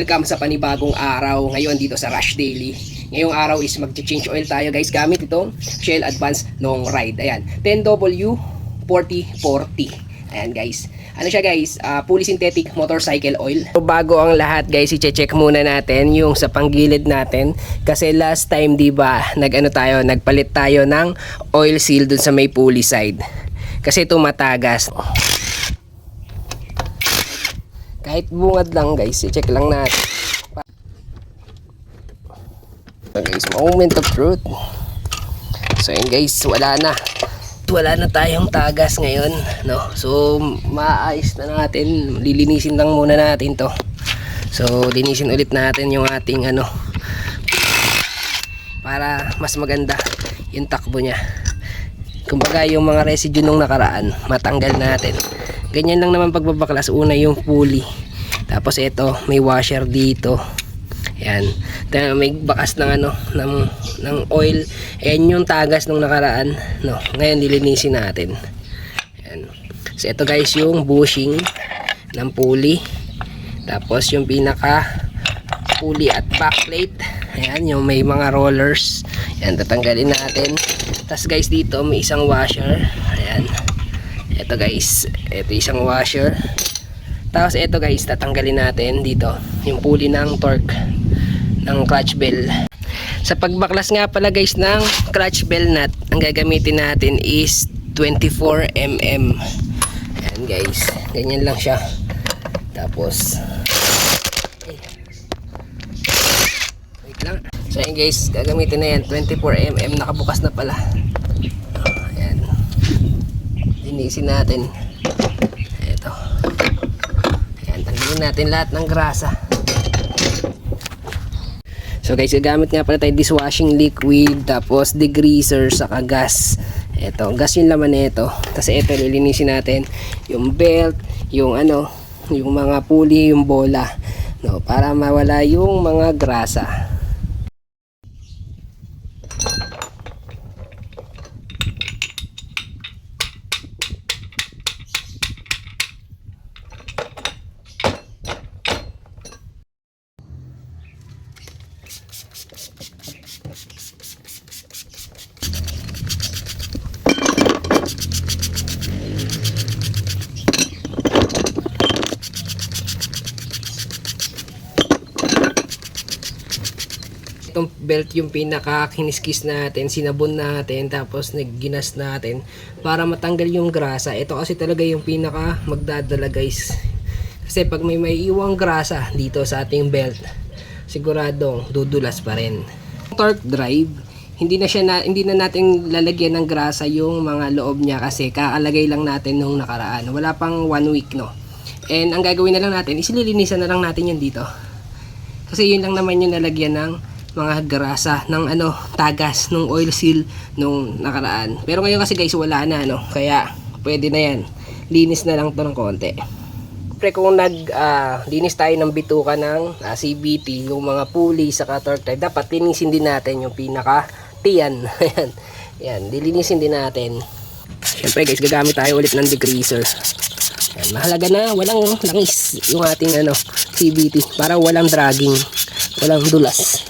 welcome sa panibagong araw ngayon dito sa Rush Daily. Ngayong araw is mag-change oil tayo guys gamit itong Shell Advance Long Ride. Ayan, 10W4040. Ayan guys. Ano siya guys? Fully synthetic motorcycle oil. So, bago ang lahat guys, i-check muna natin yung sa panggilid natin. Kasi last time diba, nagpalit tayo ng oil seal dun sa may pulley side. Kasi ito matagas. Kahit bungad lang guys, i-check lang natin. So guys, moment of truth. So yun guys, wala na tayong tagas ngayon, no? So maayos na natin, lilinisin lang muna natin to. So linisin ulit natin yung ating para mas maganda yung takbo niya. Kumbaga yung mga residue nung nakaraan matanggal natin. Ganyan lang naman pagbabaklas. Una yung pulley, tapos ito may washer dito. Yan, may bakas ng ng oil. Ayan yung tagas nung nakaraan, no? Ngayon nilinisin natin. Yan. So ito guys yung bushing ng pulley, tapos yung pinaka pulley at backplate. Ayan, yung may mga rollers. Yan, tatanggalin natin. Tapos guys dito may isang washer. Ayan. Ito guys, ito isang washer. Tapos ito guys, tatanggalin natin dito yung pulley ng torque ng clutch bell. Sa pagbaklas nga pala guys ng clutch bell nut, ang gagamitin natin is 24mm. Ayan guys, ganyan lang siya. Tapos wait lang. So ayan guys, gagamitin na yan 24mm, nakabukas na pala. Ayan, linisin natin. Ito. Ayan, tanggalin natin lahat ng grasa. So guys, gagamit nga pala tayo dishwashing liquid, tapos degreaser, saka gas. Ito, gas yung laman nito. Tapos ito, lilinisin natin yung belt, yung yung mga pulley, yung bola, no, para mawala yung mga grasa. Itong belt yung pinaka kiniskis natin, sinabon natin, tapos nagginas natin para matanggal yung grasa. Ito kasi talaga yung pinaka magdadala guys, kasi pag may iwang grasa dito sa ating belt, siguradong dudulas pa rin. Torque drive, hindi na natin lalagyan ng grasa yung mga loob niya kasi kaalagay lang natin nung nakaraan, wala pang 1 week, no. And ang gagawin na lang natin is lilinisan na lang natin yun dito, kasi yun lang naman yung nalagyan ng mga grasa ng tagas nung oil seal nung nakaraan. Pero ngayon kasi guys wala na, kaya pwede na yan, linis na lang to ng konti. Siyempre kung linis tayo ng bituka ng CVT, yung mga pulley sa torque drive, dapat linisin din natin yung pinaka tiyan. Ayan, yan, lilinisin din natin. Siyempre guys, gagamit tayo ulit ng degreaser. Ayan, mahalaga na walang langis yung ating CVT para walang dragging, walang dulas.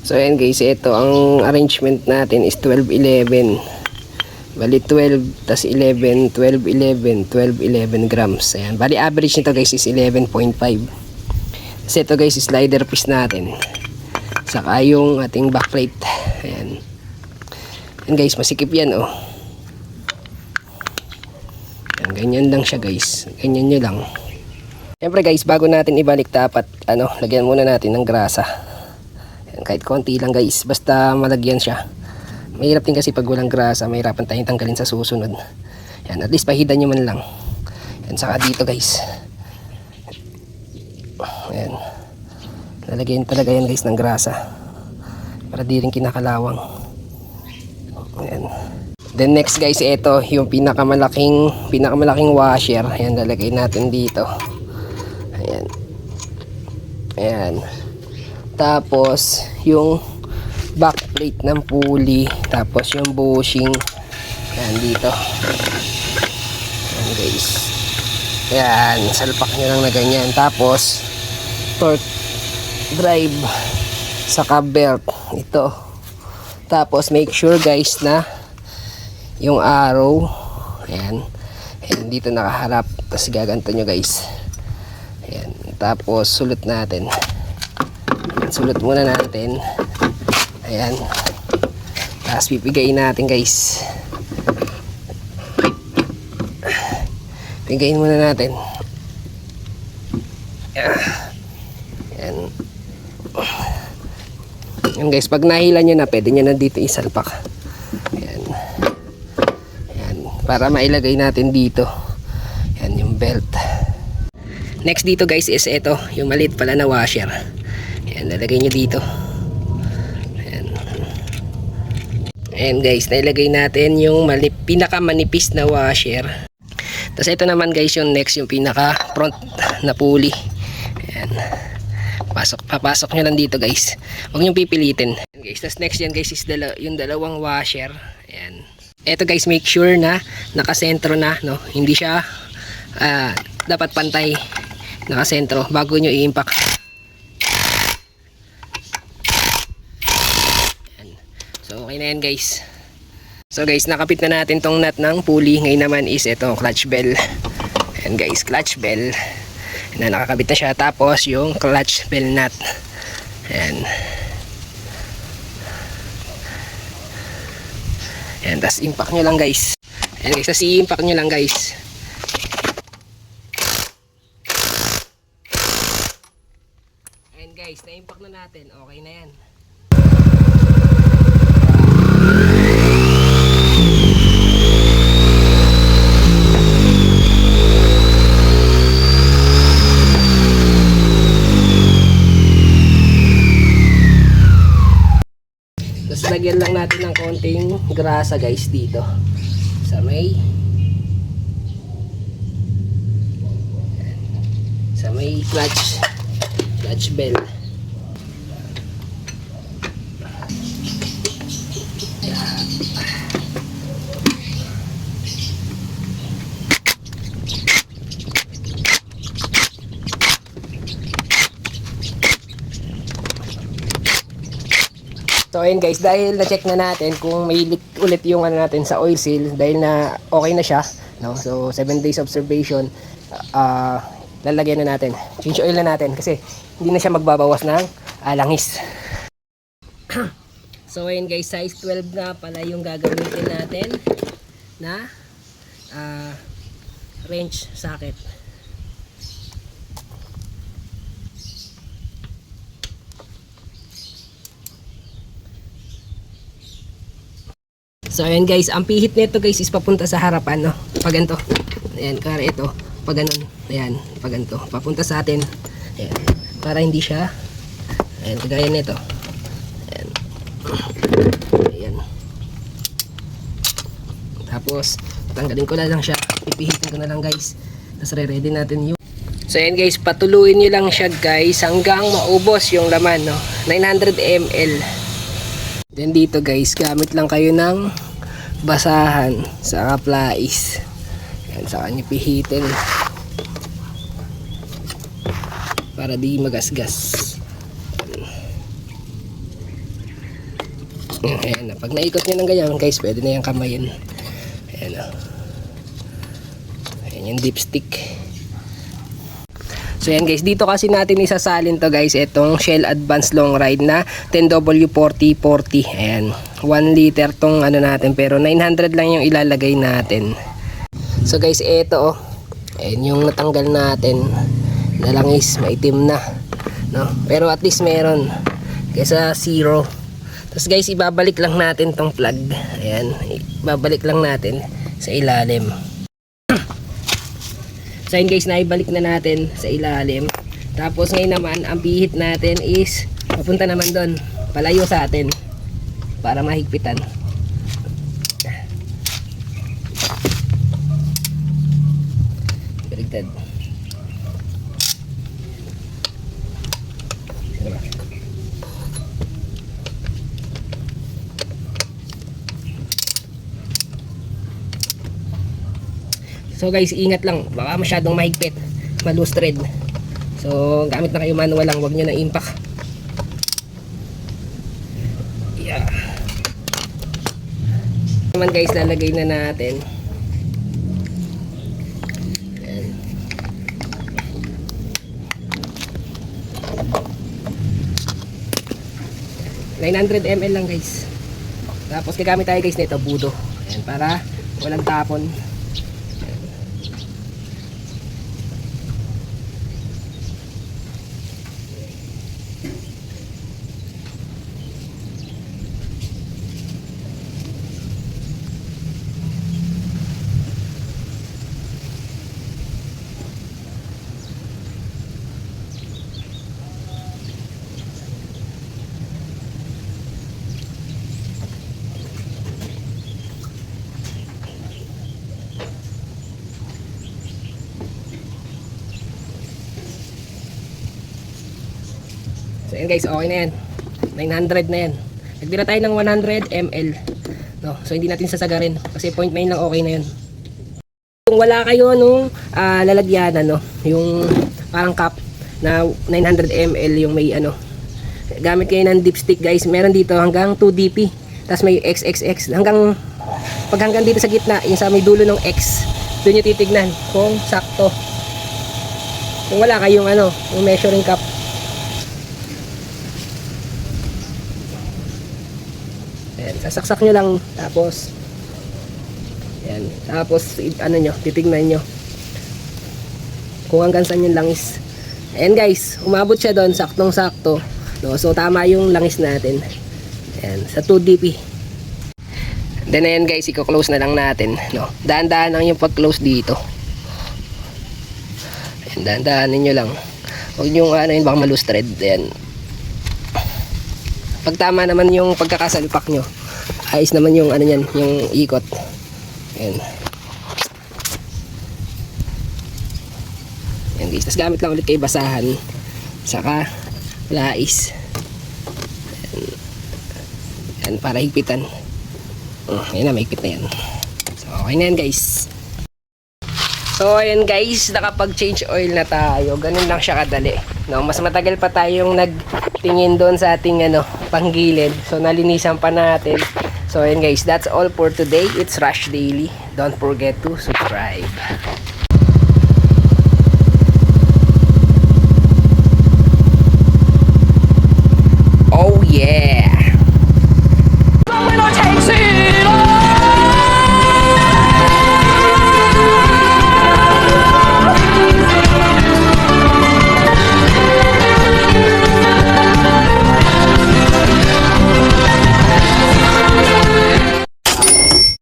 So ayan guys, ito ang arrangement natin is 12-11. Bali 12 tas 11, 12-11, 12-11 grams. Ayan, bali average nito guys is 11.5. Kasi ito guys is slider piece natin, saka yung ating backplate. Ayan, ayan guys, masikip yan oh. Ayan, ganyan lang siya guys, ganyan nyo lang. Siyempre guys, bago natin ibalik dapat lagyan muna natin ng grasa. Kahit konti lang guys, basta malagyan siya. Mahirap din kasi pag walang grasa, mahirapan tayong tanggalin sa susunod. Yan, at least pahidan nyo man lang. Yan, saka dito guys. Ayan. Lalagyan talaga yan guys ng grasa para di rin kinakalawang. Ayan. Then next guys, ito yung pinakamalaking washer. Ayan, lalagay natin dito. Ayan. Ayan. Tapos yung backplate ng pulley, tapos yung bushing. Ayan dito. Ayan guys. Ayan, salpak nyo lang na ganyan. Tapos torque drive saka belt ito. Tapos make sure guys na yung arrow, ayan, dito nakaharap. Tapos gaganto nyo guys. Ayan. Tapos sulut natin. Sulut muna natin. Ayan. Tapos pipigayin natin guys. Pigayin muna natin. Ayan. Ayan guys, pag nahila nyo na, pwede nyo na dito isalpak. Ayan. Ayan. Para mailagay natin dito. Ayan yung belt. Next dito guys is ito, yung maliit pala na washer. Ayan, nalagay nyo dito. Ayan. Ayan guys, nailagay natin yung pinakamanipis na washer. Tapos ito naman guys yung next, yung pinaka front na pulley. Ayan. Papasok nyo lang dito guys. Huwag nyo pipilitin. Ayan guys, tapos next yan guys is yung dalawang washer. Ayan. Ito guys, make sure na nakasentro na, no? Hindi siya dapat pantay, nakasentro bago nyo i-impact. Ayan. So okay na yan guys. So guys, nakapit na natin tong nut ng pulley. Ngayon naman is ito, clutch bell. Ayan guys, clutch bell. Ayan, nakakabit na siya. Tapos yung clutch bell nut. Ayan. Ayan, tapos impact nyo lang guys. Ayan guys, tapos i-impact nyo lang guys. Ayan guys, na-impact na natin. Okay na yan. Lagyan lang natin ng konting grasa guys dito sa may clutch bell. So ayun guys, dahil na-check na natin kung may leak ulit yung ano natin sa oil seal, dahil na okay na siya, no? So 7 days observation, lalagyan na natin. Change oil na natin kasi hindi na siya magbabawas ng langis. So ayun guys, size 12 na pala yung gagamitin natin na wrench socket. So ayan guys, ang pihit nito guys is papunta sa harapan, no? Pag ganito. Ayan, kaya ito, pag ganun. Ayan, pag ganito, papunta sa atin. Ayan, para hindi siya, ayan, kagaya nito. Ayan. Ayan. Tapos, tanggalin ko na lang siya. Pipihitin ko na lang guys. Tapos re-ready natin yung. So ayan guys, patuluin nyo lang siya guys hanggang maubos yung laman, no? 900 ml. Then dito guys, gamit lang kayo ng basahan sa plais. Yan, saka nyo pihitin para di magasgas. Ayan, pag naikot nyo ng ganyan guys, pwede na yung kamayin. Ayan, ayan yung dipstick. So yan guys, dito kasi natin isasalin to guys, itong Shell Advance Long Ride na 10W4040. Ayan, 1 liter tong ano natin, pero 900 lang yung ilalagay natin. So guys, ito ayan yung natanggal natin na langis, maitim na, no? Pero at least meron kaysa zero. Tapos guys, ibabalik lang natin tong plug. Ayan, ibabalik lang natin sa ilalim. So yun guys, naibalik na natin sa ilalim. Tapos ngayon naman, ang pihit natin is papunta naman doon, palayo sa atin para mahigpitan. Baligtad. So guys, ingat lang, baka masyadong mahigpit, ma-loose thread. So gamit na kayo manual lang, wag nyo na impact. Yeah. Naman guys, lalagay na natin. Ayan. 900 ml lang guys. Tapos gagamit tayo guys nito, budo. Ayan, para walang tapon. So yan guys, okay na yan. 900 na yan. Nagtira tayo ng 100 ml. No, so hindi natin sasagarin kasi 0.9 lang, okay na yun. Kung wala kayo nung lalagyan ano, yung parang cup na 900 ml yung may ano, gamit kayo ng dipstick guys. Meron dito hanggang 2 dp. Tapos may XXX hanggang dito sa gitna, yung sa may dulo ng X. Doon nyo titignan kung sakto. Kung wala kayong ano, yung measuring cup. Ayan, sasaksak nyo lang, tapos ayan, tapos ano nyo, titignan nyo kung hanggang saan yung langis. Ayan guys, umabot siya doon, saktong sakto, no? So tama yung langis natin. Ayan, sa 2 dp. Then ayan guys, i-close na lang natin, no? Dahan-dahan lang yung pag-close dito. Ayan, dahan-dahanin nyo lang, huwag nyo ano yun, baka ma-loose thread. Ayan, pag tama naman yung pagkakasalpak nyo, ayos naman yung ano yan, yung ikot. Ayan. Ayan guys, tapos gamit lang ulit kayo basahan, saka lais. Ayan. Ayan, para higpitan. Ayan na, mahigpit na yan. So okay na yan guys. So ayan guys, nakapag-change oil na tayo. Ganun lang siya kadali. No, mas matagal pa tayong nagtingin doon sa ating ano, panggilid. So nalinisan pa natin. So ayan guys, that's all for today. It's Rush Daily. Don't forget to subscribe.